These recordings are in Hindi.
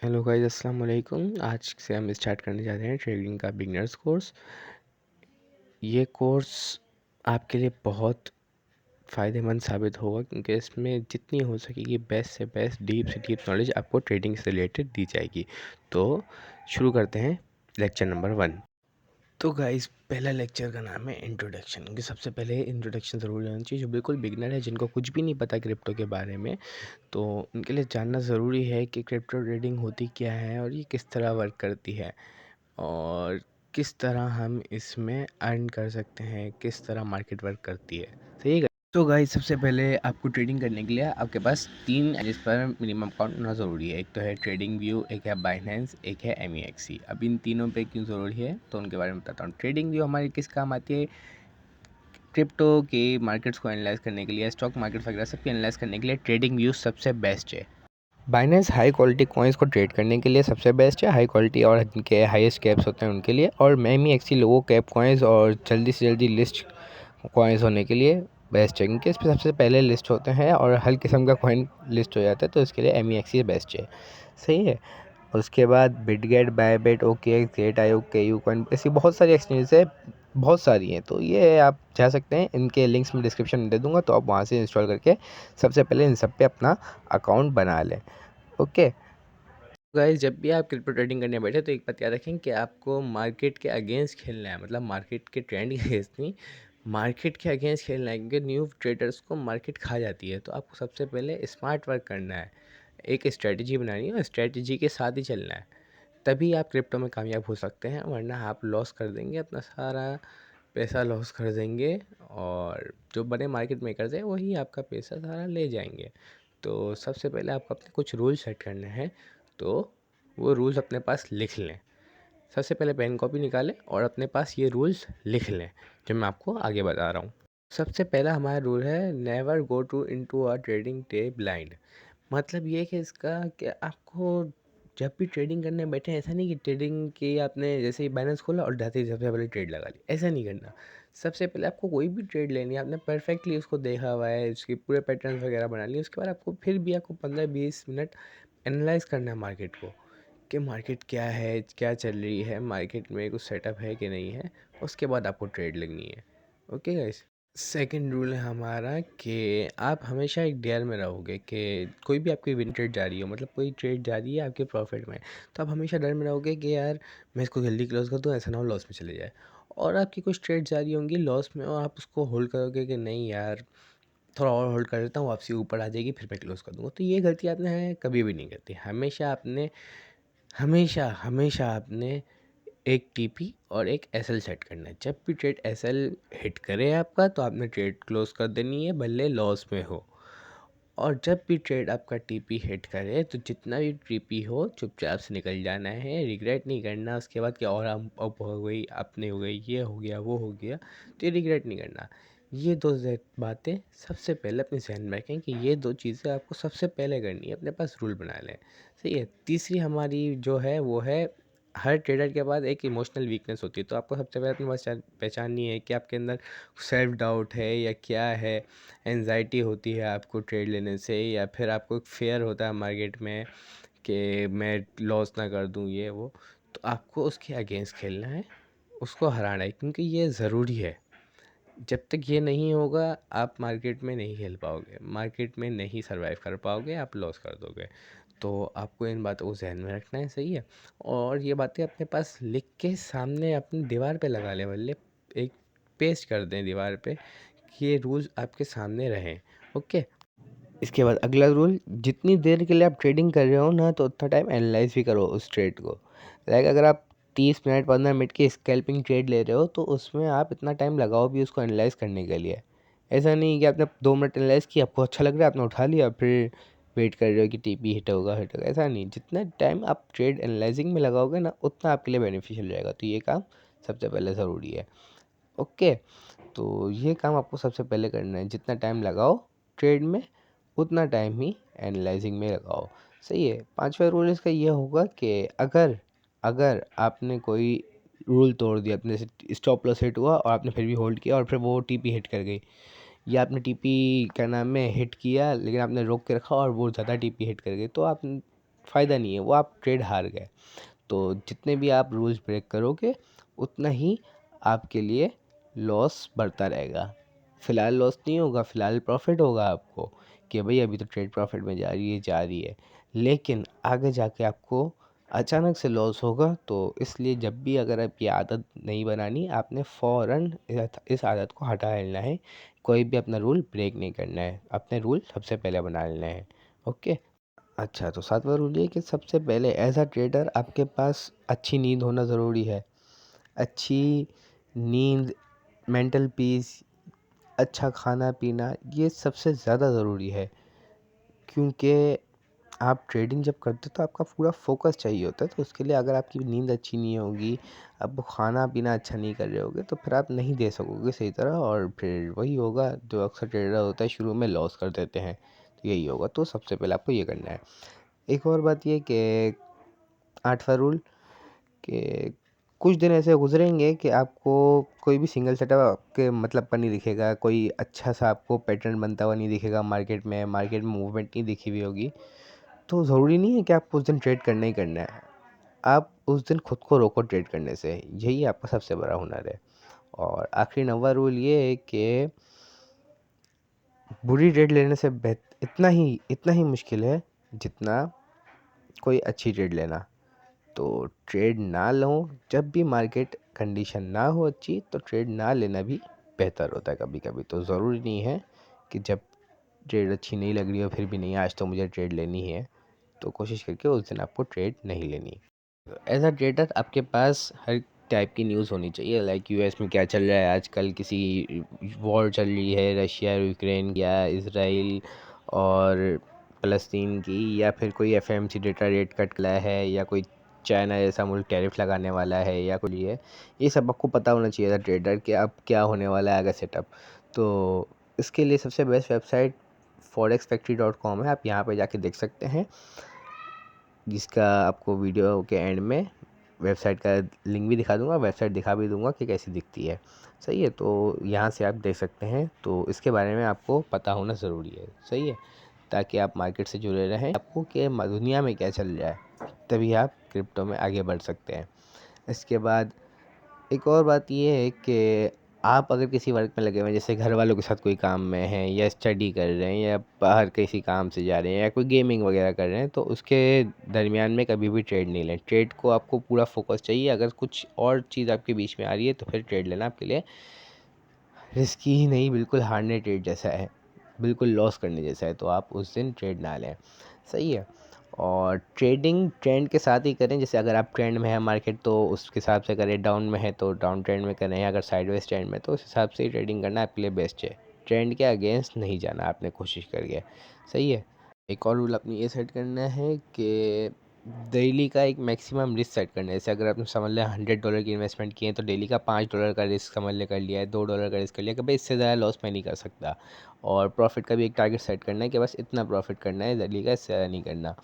हेलो गाइस, अस्सलाम वालेकुम। आज से हम स्टार्ट करने जा रहे हैं ट्रेडिंग का बिगनर्स कोर्स। ये कोर्स आपके लिए बहुत फ़ायदेमंद साबित होगा क्योंकि इसमें जितनी हो सकेगी बेस्ट से बेस्ट डीप से डीप नॉलेज आपको ट्रेडिंग से रिलेटेड दी जाएगी। तो शुरू करते हैं लेक्चर नंबर 1। तो गाइस, पहला लेक्चर का नाम है इंट्रोडक्शन, क्योंकि सबसे पहले इंट्रोडक्शन ज़रूरी होनी चाहिए। जो बिल्कुल बिगनर है, जिनको कुछ भी नहीं पता क्रिप्टो के बारे में, तो उनके लिए जानना ज़रूरी है कि क्रिप्टो ट्रेडिंग होती क्या है और ये किस तरह वर्क करती है और किस तरह हम इसमें अर्न कर सकते हैं, किस तरह मार्केट वर्क करती है। सही है। तो गाइस, सबसे पहले आपको ट्रेडिंग करने के लिए आपके पास 3 जिस पर मिनिमम अकाउंट होना ज़रूरी है। एक तो है ट्रेडिंग व्यू, एक है बाइनेंस, एक है MEXC। अब इन तीनों पे क्यों ज़रूरी है तो उनके बारे में बताता हूँ। ट्रेडिंग व्यू हमारी किस काम आती है? क्रिप्टो के मार्केट्स को एनालाइज करने के लिए, स्टॉक मार्केट वगैरह सब एनालाइज करने के लिए ट्रेडिंग व्यू सबसे बेस्ट है। बाइनेंस हाई क्वालिटी कॉइन्स को ट्रेड करने के लिए सबसे बेस्ट है, हाई क्वालिटी और जिनके हाईएस्ट कैप्स होते हैं उनके लिए। और MEXC लोगो कैप कॉइन्स और जल्दी से जल्दी लिस्ट कॉइन्स होने के लिए बेस्ट है, क्योंकि इस पर सबसे पहले लिस्ट होते हैं और हर किस्म का कॉइन लिस्ट हो जाता है, तो इसके लिए MEXC बेस्ट है। सही है। और उसके बाद बिटगेट, बायबेट, OKX, गेट आयो, KU कॉइन, ऐसी बहुत सारी एक्सचेंजेस है, बहुत सारी हैं। तो ये आप जा सकते हैं, इनके लिंक्स में डिस्क्रिप्शन में दे दूंगा, तो आप वहाँ से इंस्टॉल करके सबसे पहले इन सब पे अपना अकाउंट बना लें। ओके गाइस, जब भी आप क्रिप्टो ट्रेडिंग करने बैठे तो एक बात याद रखें कि आपको मार्केट के अगेंस्ट खेलना है। मतलब मार्केट के ट्रेंड के अगेंस्ट नहीं, मार्केट के अगेंस्ट खेलना है, क्योंकि न्यू ट्रेडर्स को मार्केट खा जाती है। तो आपको सबसे पहले स्मार्ट वर्क करना है, एक स्ट्रेटजी बनानी है और स्ट्रेटजी के साथ ही चलना है। तभी आप क्रिप्टो में कामयाब हो सकते हैं, वरना आप लॉस कर देंगे, अपना सारा पैसा लॉस कर देंगे और जो बड़े मार्केट मेकर्स हैं वही आपका पैसा सारा ले जाएंगे। तो सबसे पहले आपको अपने कुछ रूल सेट करने हैं, तो वो रूल्स अपने पास लिख लें। सबसे पहले पेन कॉपी निकालें और अपने पास ये रूल्स लिख लें जो मैं आपको आगे बता रहा हूँ। सबसे पहला हमारा रूल है, never go to into a trading day blind. मतलब ये कि इसका कि आपको जब भी ट्रेडिंग करने बैठे, ऐसा नहीं कि ट्रेडिंग की आपने जैसे ही बैलेंस खोला और जाते ही सबसे पहले ट्रेड लगा ली, ऐसा नहीं करना। सबसे पहले आपको कोई भी ट्रेड लेनी है, आपने परफेक्टली उसको देखा हुआ है, उसके पूरे पैटर्न्स वगैरह बना लिए, उसके बाद आपको फिर भी आपको 15-20 मिनट एनालाइज करना है मार्केट को, कि मार्केट क्या है, क्या चल रही है, मार्केट में कुछ सेटअप है कि नहीं है। उसके बाद आपको ट्रेड लगनी है। Okay guys. सेकंड रूल है हमारा कि आप हमेशा एक डेयर में रहोगे कि कोई भी आपकी विन ट्रेड जा रही हो, मतलब कोई ट्रेड जा रही है आपके प्रॉफिट में, तो आप हमेशा डर में रहोगे कि यार मैं इसको जल्दी क्लोज कर दूँ, ऐसा ना हो लॉस में चले जाए। और आपकी कुछ ट्रेड जा रही होंगी लॉस में और आप उसको होल्ड करोगे कि नहीं यार, थोड़ा और होल्ड कर लेता हूँ, वापसी ऊपर आ जाएगी फिर मैं क्लोज कर दूँगा। तो ये गलती आपने कभी भी नहीं करती। हमेशा आपने एक TP और एक SL सेट करना है। जब भी ट्रेड SL हिट करे आपका, तो आपने ट्रेड क्लोज कर देनी है, भले लॉस में हो। और जब भी ट्रेड आपका TP हिट करे, तो जितना भी TP हो चुपचाप से निकल जाना है, रिग्रेट नहीं करना उसके बाद कि और हम अप हो गई, अपने हो गई, ये हो गया, वो हो गया। तो ये रिग्रेट नहीं करना। ये दो बातें सबसे पहले अपने ज़हन में रखें कि ये दो चीज़ें आपको सबसे पहले करनी है, अपने पास रूल बना लें। सही है। तीसरी हमारी जो है वो है, हर ट्रेडर के पास एक इमोशनल वीकनेस होती है। तो आपको सबसे पहले अपनी पहचाननी है कि आपके अंदर सेल्फ डाउट है या क्या है। एंजाइटी होती है आपको ट्रेड लेने से, या फिर आपको एक फेयर होता है मार्केट में कि मैं लॉस ना कर दूं, ये वो। तो आपको उसके अगेंस्ट खेलना है, उसको हराना है, क्योंकि ये ज़रूरी है। जब तक ये नहीं होगा आप मार्केट में नहीं खेल पाओगे, मार्केट में नहीं सरवाइव कर पाओगे, आप लॉस कर दोगे। तो आपको इन बातों को ज़हन में रखना है। सही है। और ये बातें अपने पास लिख के सामने अपनी दीवार पे लगा लें, बल्ले एक पेस्ट कर दें दीवार पे, कि ये रूल्स आपके सामने रहें। ओके। इसके बाद अगला रूल, जितनी देर के लिए आप ट्रेडिंग कर रहे हो ना, तो उतना टाइम एनालाइज भी करो उस ट्रेड को। लाइक अगर आप 30 मिनट 15 मिनट की स्कैल्पिंग ट्रेड ले रहे हो, तो उसमें आप इतना टाइम लगाओ भी उसको एनालाइज करने के लिए। ऐसा नहीं कि आपने 2 मिनट एनालाइज किया, आपको अच्छा लग रहा है, आपने उठा लिया, फिर वेट कर रहे हो कि TP हिट होगा। ऐसा नहीं, जितना टाइम आप ट्रेड एनालाइजिंग में लगाओगे ना, उतना आपके लिए बेनिफिशियल रहेगा। तो ये काम सबसे पहले ज़रूरी है। ओके। तो ये काम आपको सबसे पहले करना है, जितना टाइम लगाओ ट्रेड में, उतना टाइम ही एनालाइजिंग में लगाओ। सही है। पांचवा रूल इसका ये होगा कि अगर अगर आपने कोई रूल तोड़ दिया, अपने से स्टॉप लॉस हिट हुआ और आपने फिर भी होल्ड किया और फिर वो TP हिट कर गई, या आपने TP क्या नाम है हिट किया लेकिन आपने रोक के रखा और वो ज़्यादा TP हिट कर गई, तो आप फ़ायदा नहीं है, वो आप ट्रेड हार गए। तो जितने भी आप रूल्स ब्रेक करोगे उतना ही आपके लिए लॉस बढ़ता रहेगा। फ़िलहाल लॉस नहीं होगा, फ़िलहाल प्रॉफिट होगा आपको कि भाई अभी तो ट्रेड प्रॉफिट में जा रही है, लेकिन आगे जाके आपको अचानक से लॉस होगा। तो इसलिए जब भी अगर आप ये आदत नहीं बनानी, आपने फ़ौरन इस आदत को हटा लेना है। कोई भी अपना रूल ब्रेक नहीं करना है, अपने रूल सबसे पहले बना लेना है। ओके। अच्छा, तो सातवां रूल ये कि सबसे पहले एज अ ट्रेडर आपके पास अच्छी नींद होना ज़रूरी है। अच्छी नींद, मेंटल पीस, अच्छा खाना पीना, ये सबसे ज़्यादा ज़रूरी है। क्योंकि आप ट्रेडिंग जब करते हो तो आपका पूरा फोकस चाहिए होता है। तो उसके लिए अगर आपकी नींद अच्छी नहीं होगी, आप खाना पीना अच्छा नहीं कर रहे होगे, तो फिर आप नहीं दे सकोगे सही तरह, और फिर वही होगा जो अक्सर ट्रेडर होता है, शुरू में लॉस कर देते हैं। तो यही होगा। तो सबसे पहले आपको ये करना है। एक और बात ये कि आठवां रूल कि कुछ दिन ऐसे गुजरेंगे कि आपको कोई भी सिंगल सेटअप आपके मतलब का नहीं दिखेगा, कोई अच्छा सा आपको पैटर्न बनता हुआ नहीं दिखेगा, मार्केट में मूवमेंट नहीं दिखी हुई होगी। तो ज़रूरी नहीं है कि आपको उस दिन ट्रेड करना ही करना है। आप उस दिन खुद को रोको ट्रेड करने से, यही आपका सबसे बड़ा हुनर है। और आखिरी 9वां रूल ये है कि बुरी ट्रेड लेने से इतना ही मुश्किल है जितना कोई अच्छी ट्रेड लेना। तो ट्रेड ना लो, जब भी मार्केट कंडीशन ना हो अच्छी, तो ट्रेड ना लेना भी बेहतर होता है कभी कभी। तो ज़रूरी नहीं है कि जब ट्रेड अच्छी नहीं लग रही हो फिर भी नहीं, आज तो मुझे ट्रेड लेनी है, तो कोशिश करके उस दिन आपको ट्रेड नहीं लेनी। एज अ ट्रेडर आपके पास हर टाइप की न्यूज़ होनी चाहिए, लाइक यूएस में क्या चल रहा है आजकल, किसी वॉर चल रही है रशिया यूक्रेन या इसराइल और फ़लस्तीन की, या फिर कोई एफएमसी डेटा रेट कट करा है, या कोई चाइना जैसा मुल्क टैरिफ लगाने वाला है, या कोई है, ये सब आपको पता होना चाहिए था ट्रेडर कि अब क्या होने वाला है आगे सेटअप। तो इसके लिए सबसे बेस्ट वेबसाइट forexfactory.com है, आप यहाँ पे जाके देख सकते हैं, जिसका आपको वीडियो के एंड में वेबसाइट का लिंक भी दिखा दूंगा, वेबसाइट दिखा भी दूंगा कि कैसी दिखती है। सही है, तो यहाँ से आप देख सकते हैं। तो इसके बारे में आपको पता होना ज़रूरी है। सही है, ताकि आप मार्केट से जुड़े रहें, आपको कि दुनिया में क्या चल रहा है, तभी आप क्रिप्टो में आगे बढ़ सकते हैं। इसके बाद एक और बात ये है कि आप अगर किसी वर्क में लगे हुए हैं, जैसे घर वालों के साथ कोई काम में हैं, या स्टडी कर रहे हैं, या बाहर किसी काम से जा रहे हैं, या कोई गेमिंग वगैरह कर रहे हैं, तो उसके दरमियान में कभी भी ट्रेड नहीं लें। ट्रेड को आपको पूरा फोकस चाहिए। अगर कुछ और चीज़ आपके बीच में आ रही है तो फिर ट्रेड लेना आपके लिए रिस्की ही नहीं, बिल्कुल हारने ट्रेड जैसा है, बिल्कुल लॉस करने जैसा है। तो आप उस दिन ट्रेड ना लें। सही है। और ट्रेडिंग ट्रेंड के साथ ही करें। जैसे अगर आप ट्रेंड में है मार्केट तो उसके हिसाब से करें, डाउन में है तो डाउन ट्रेंड में करें, अगर साइडवेज ट्रेंड में तो उस हिसाब से ही ट्रेडिंग करना आपके लिए बेस्ट है। ट्रेंड के अगेंस्ट नहीं जाना आपने कोशिश करके। सही है। एक और रूल अपनी ये सेट करना है कि डेली का एक मैक्सिमम रिस्क सेट करना है। जैसे अगर आपने समझ लिया $100 की इन्वेस्टमेंट की है, तो डेली का $5 का रिस्क समझ ले कर लिया है, $2 का रिस्क कर लिया कि भाई इससे ज़्यादा लॉस मैं नहीं कर सकता। और प्रॉफिट का भी एक टारगेट सेट करना है कि बस इतना प्रॉफिट करना है डेली का, इससे ज़्यादा नहीं करना।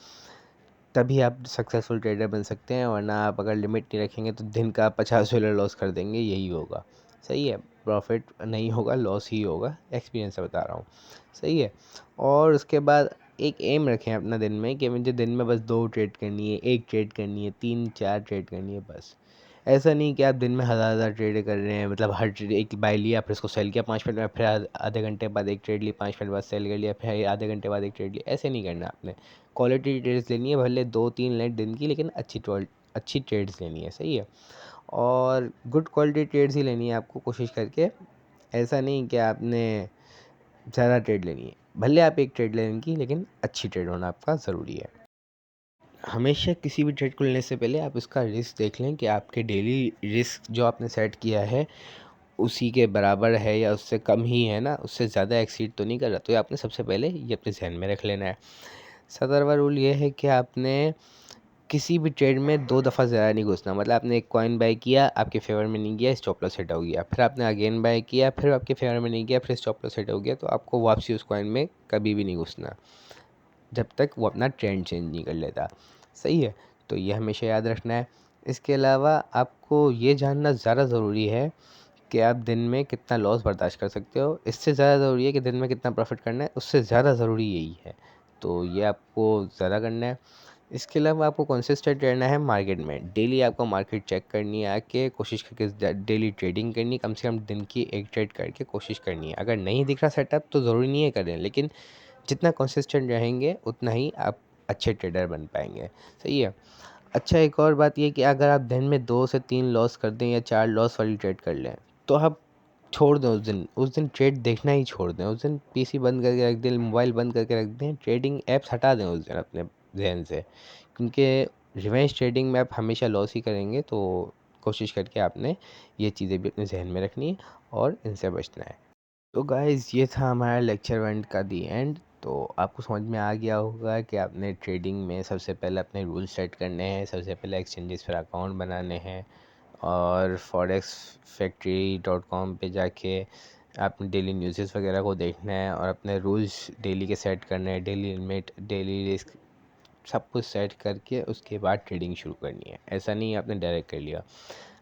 तभी आप सक्सेसफुल ट्रेडर बन सकते हैं, वरना आप अगर लिमिट नहीं रखेंगे तो दिन का $50 लॉस कर देंगे, यही होगा। सही है, प्रॉफिट नहीं होगा, लॉस ही होगा, एक्सपीरियंस से बता रहा हूँ। सही है। और उसके बाद एक एम रखें अपना दिन में कि मुझे दिन में बस 2 ट्रेड करनी है, 1 ट्रेड करनी है, 3-4 ट्रेड करनी है बस। ऐसा नहीं कि आप दिन में हज़ार ट्रेड कर रहे हैं, मतलब हर ट्रेड एक बाय लिया फिर उसको सेल किया 5 मिनट में, फिर आधे घंटे बाद एक ट्रेड ली, 5 मिनट बाद सेल कर लिया, फिर आधे घंटे बाद एक ट्रेड लिया। ऐसे नहीं करना आपने। क्वालिटी ट्रेड्स लेनी है, भले 2-3 लें दिन की, लेकिन अच्छी ट्रेड्स लेनी है। सही है। और गुड क्वालिटी ट्रेड्स ही लेनी है आपको कोशिश करके। ऐसा नहीं कि आपने ज़्यादा ट्रेड लेनी है, भले आप एक ट्रेड लेने की, लेकिन अच्छी ट्रेड होना आपका ज़रूरी है। हमेशा किसी भी ट्रेड को लेने से पहले आप इसका रिस्क देख लें कि आपके डेली रिस्क जो आपने सेट किया है उसी के बराबर है या उससे कम ही है ना, उससे ज़्यादा एक्सीड तो नहीं कर रहा। तो ये आपने सबसे पहले ये अपने ज़हन में रख लेना है। 17वां रूल ये है कि आपने किसी भी ट्रेड में 2 दफ़ा ज़्यादा नहीं घुसना। मतलब आपने एक कॉइन बाय किया, आपके फेवर में नहीं गया, स्टॉप लॉस हिट हो गया, फिर आपने अगेन बाय किया, फिर आपके फेवर में नहीं गया, फिर स्टॉप लॉस हिट हो गया, तो आपको वापसी उस कॉइन में कभी भी नहीं घुसना जब तक वो अपना ट्रेंड चेंज नहीं कर लेता। सही है, तो ये हमेशा याद रखना है। इसके अलावा आपको ये जानना ज़्यादा ज़रूरी है कि आप दिन में कितना लॉस बर्दाश्त कर सकते हो। इससे ज़्यादा ज़रूरी है कि दिन में कितना प्रॉफिट करना है, उससे ज़्यादा ज़रूरी यही है। तो ये आपको ज़्यादा करना है। इसके अलावा आपको कंसिस्टेंट रहना है मार्केट में। डेली आपको मार्केट चेक करनी है, आके कोशिश करके डेली ट्रेडिंग करनी है, कम से कम दिन की एक ट्रेड करके कोशिश करनी है। अगर नहीं दिख रहा सेटअप तो ज़रूरी नहीं है करें, लेकिन जितना कंसिस्टेंट रहेंगे उतना ही आप अच्छे ट्रेडर बन पाएंगे। सही है। अच्छा, एक और बात ये कि अगर आप दिन में 2 से 3 लॉस कर दें या 4 लॉस वाली ट्रेड कर लें तो आप छोड़ दें उस दिन ट्रेड देखना ही छोड़ दें। उस दिन पीसी बंद करके रख दें, मोबाइल बंद करके रख दें, ट्रेडिंग ऐप्स हटा दें उस दिन अपने जहन से, क्योंकि रिवेंज ट्रेडिंग में आप हमेशा लॉस ही करेंगे। तो कोशिश करके आपने ये चीज़ें भी अपने जहन में रखनी है और इनसे बचना है। तो गाइज़, ये था हमारा लेक्चर 1 का दी एंड। तो आपको समझ में आ गया होगा कि आपने ट्रेडिंग में सबसे पहले अपने रूल सेट करने हैं, सबसे पहले एक्सचेंजेस पर अकाउंट बनाने हैं और forexfactory.com पे जाके आपने डेली न्यूज़ेस वगैरह को देखना है और अपने रूल्स डेली के सेट करने हैं, डेली लिमिट, डेली रिस्क, सब कुछ सेट करके उसके बाद ट्रेडिंग शुरू करनी है। ऐसा नहीं है आपने डायरेक्ट कर लिया।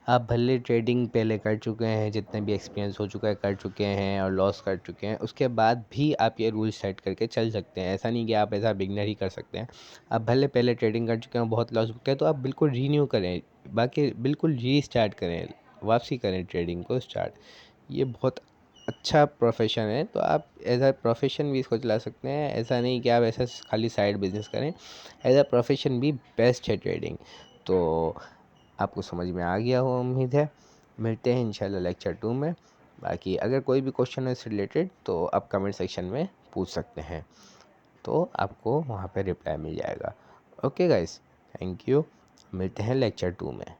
आप भले ट्रेडिंग पहले कर चुके हैं, जितने भी एक्सपीरियंस हो चुका है कर चुके हैं और लॉस कर चुके हैं, उसके बाद भी आप ये रूल सेट करके चल सकते हैं। ऐसा नहीं कि आप ऐसा बिगनर ही कर सकते हैं। आप भले पहले ट्रेडिंग कर चुके हैं, बहुत लॉस हो गया है, तो आप बिल्कुल रीन्यू करें, बाकी बिल्कुल रीस्टार्ट करें, वापसी करें ट्रेडिंग को स्टार्ट। ये बहुत अच्छा प्रोफेशन है, तो आप एज अ प्रोफेशन भी इसको चला सकते हैं। ऐसा नहीं कि आप ऐसा खाली साइड बिजनेस करें, एज अ प्रोफेशन भी बेस्ट है ट्रेडिंग। तो आपको समझ में आ गया हो उम्मीद है। मिलते हैं इंशाल्लाह लेक्चर 2 में। बाकी अगर कोई भी क्वेश्चन है इससे रिलेटेड तो आप कमेंट सेक्शन में पूछ सकते हैं, तो आपको वहाँ पे रिप्लाई मिल जाएगा। Okay guys, thank you. मिलते हैं लेक्चर 2 में।